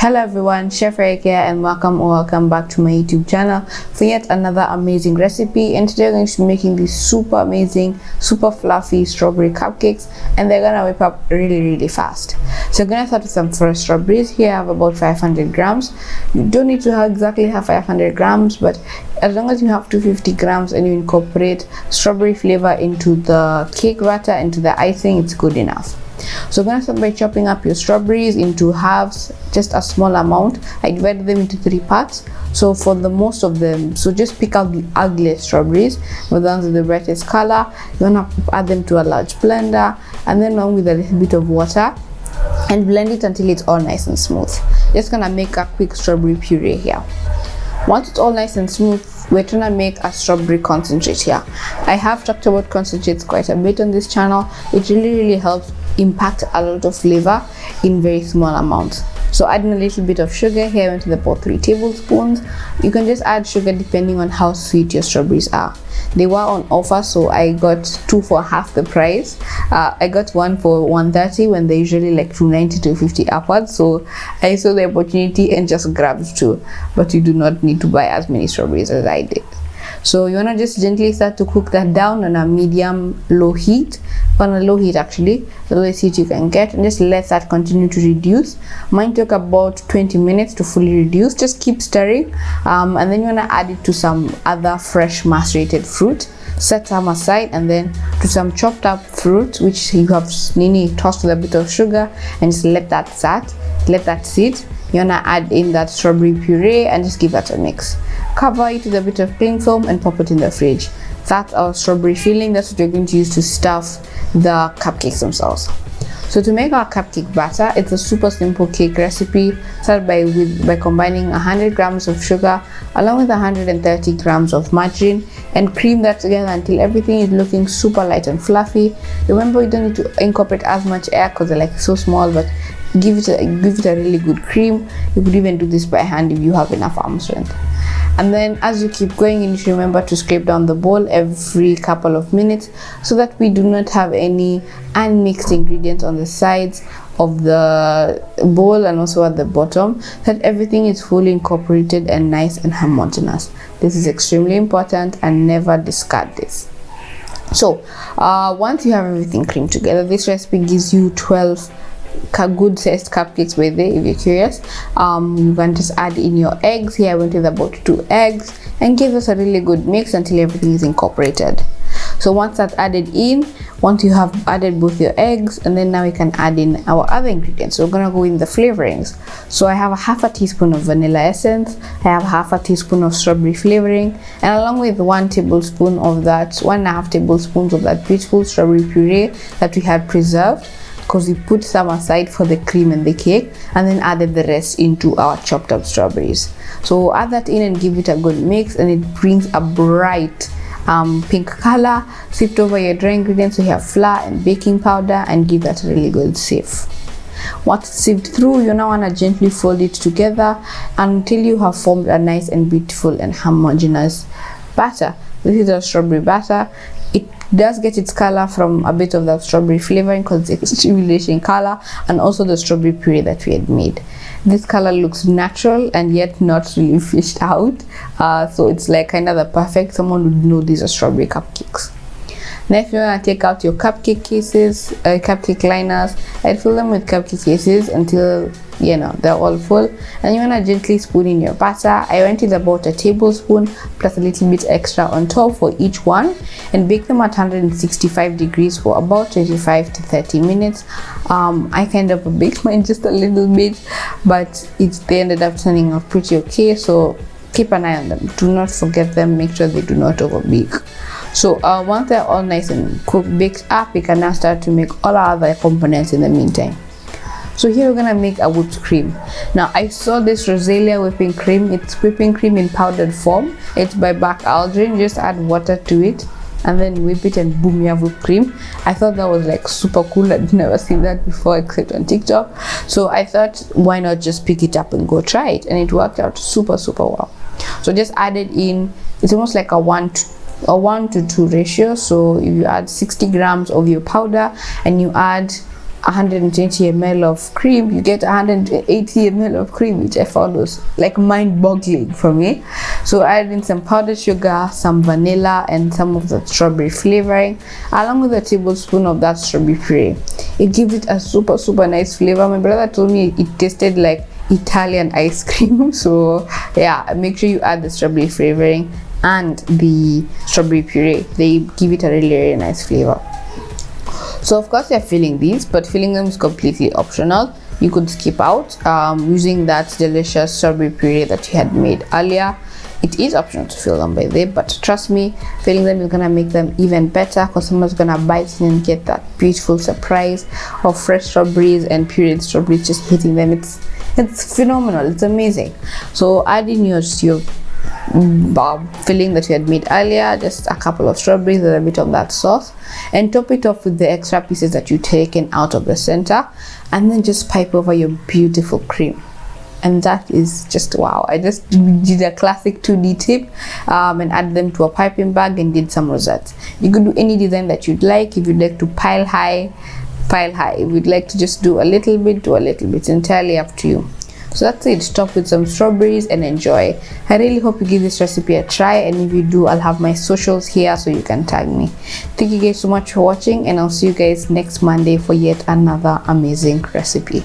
Hello everyone, Chef Eric here and welcome back to my YouTube channel for yet another amazing recipe. And today we're going to be making these super amazing, super fluffy strawberry cupcakes, and they're gonna whip up really fast. So I'm gonna start with some fresh strawberries. Here I have about 500 grams. You don't need to exactly have 500 grams, but as long as you have 250 grams and you incorporate strawberry flavor into the cake batter, into the icing, it's good enough. So I'm going to start by chopping up your strawberries into halves, just a small amount. I divided them into 3 parts. So for the most of them, so just pick out the ugliest strawberries, the ones with the brightest color. You're going to add them to a large blender, and then along with a little bit of water, and blend it until it's all nice and smooth. Just gonna make a quick strawberry puree here. Once it's all nice and smooth, we're trying to make a strawberry concentrate here. I have talked about concentrates quite a bit on this channel. It really helps impact a lot of flavor in very small amounts. So adding a little bit of sugar here, I went with about 3 tablespoons. You can just add sugar depending on how sweet your strawberries are. They were on offer, so I got 2 for half the price. I got 1 for 130 when they're usually like 290 to 50 upwards. So I saw the opportunity and just grabbed 2. But you do not need to buy as many strawberries as I did. So you want to just gently start to cook that down on a medium-low heat, on a low heat actually, the lowest heat you can get, and just let that continue to reduce. Mine took about 20 minutes to fully reduce. Just keep stirring, and then you want to add it to some other fresh macerated fruit. Set some aside, and then to some chopped up fruit which you have tossed with a bit of sugar, and just let that sit. You want to add in that strawberry puree and just give that a mix. Cover it with a bit of cling film and pop it in the fridge. That's our strawberry filling. That's what you're going to use to stuff the cupcakes themselves. So to make our cupcake batter, it's a super simple cake recipe. Start by combining 100 grams of sugar along with 130 grams of margarine, and cream that together until everything is looking super light and fluffy. Remember, you don't need to incorporate as much air because they're like so small, but give it a really good cream. You could even do this by hand if you have enough arm strength. And then as you keep going, you need to remember to scrape down the bowl every couple of minutes so that we do not have any unmixed ingredients on the sides of the bowl and also at the bottom, that everything is fully incorporated and nice and homogeneous. This is extremely important, and never discard this. So once you have everything creamed together, this recipe gives you 12 good sized cupcakes by there. If you're curious, you can just add in your eggs. Here I went with about 2 eggs and give us a really good mix until everything is incorporated. So once that's added in, once you have added both your eggs, and then now we can add in our other ingredients. So we're gonna go in the flavorings. So I have a half a teaspoon of vanilla essence, I have half a teaspoon of strawberry flavoring, and along with 1 tablespoon of that, 1.5 tablespoons of that beautiful strawberry puree that we had preserved, because we put some aside for the cream and the cake, and then added the rest into our chopped up strawberries. So add that in and give it a good mix, and it brings a bright pink color. Sift over your dry ingredients, so you have flour and baking powder, and give that a really good sieve. Once it's sieved through, you now want to gently fold it together until you have formed a nice and beautiful and homogeneous batter. This is our strawberry batter. It does get its color from a bit of that strawberry flavoring because it's extremely rich in color, and also the strawberry puree that we had made. This color looks natural and yet not really fished out, so it's like kind of the perfect, someone would know these are strawberry cupcakes. Next, you want to take out your cupcake cases, cupcake liners, and fill them with cupcake cases until they're all full. And you want to gently spoon in your batter. I went with about a tablespoon plus a little bit extra on top for each one, and bake them at 165 degrees for about 25 to 30 minutes. I kind of baked mine just a little bit, but they ended up turning out pretty okay. So keep an eye on them. Do not forget them. Make sure they do not overbake. So once they're all nice and baked up, we can now start to make all our other components in the meantime. So here we're gonna make a whipped cream. Now I saw this Rosalia whipping cream. It's whipping cream in powdered form. It's by Back Aldrin. Just add water to it and then whip it, and boom, you have whipped cream. I thought that was like super cool. I'd never seen that before except on TikTok. So I thought, why not just pick it up and go try it? And it worked out super well. So just add it in. It's almost like a 1 to 2 ratio. So if you add 60 grams of your powder and you add 120 ml of cream, you get 180 ml of cream, which I found was like mind-boggling for me. So I added in some powdered sugar, some vanilla, and some of the strawberry flavoring, along with a tablespoon of that strawberry puree. It gives it a super nice flavor. My brother told me it tasted like Italian ice cream. So yeah, make sure you add the strawberry flavoring and the strawberry puree. They give it a really nice flavor. So of course you're filling these, but filling them is completely optional. You could skip out using that delicious strawberry puree that you had made earlier. It is optional to fill them by the way, but trust me, filling them is gonna make them even better, because someone's gonna bite in and get that beautiful surprise of fresh strawberries and pureed strawberries just hitting them. It's phenomenal. It's amazing. So add in your filling that you had made earlier, just a couple of strawberries with a bit of that sauce, and top it off with the extra pieces that you've taken out of the center, and then just pipe over your beautiful cream. And that is just wow. I just did a classic 2D tip and add them to a piping bag and did some rosettes. You could do any design that you'd like. If you'd like to pile high. If you'd like to just do a little bit, it's entirely up to you. So that's it. Top with some strawberries and enjoy. I really hope you give this recipe a try, and if you do, I'll have my socials here so you can tag me. Thank you guys so much for watching, and I'll see you guys next Monday for yet another amazing recipe.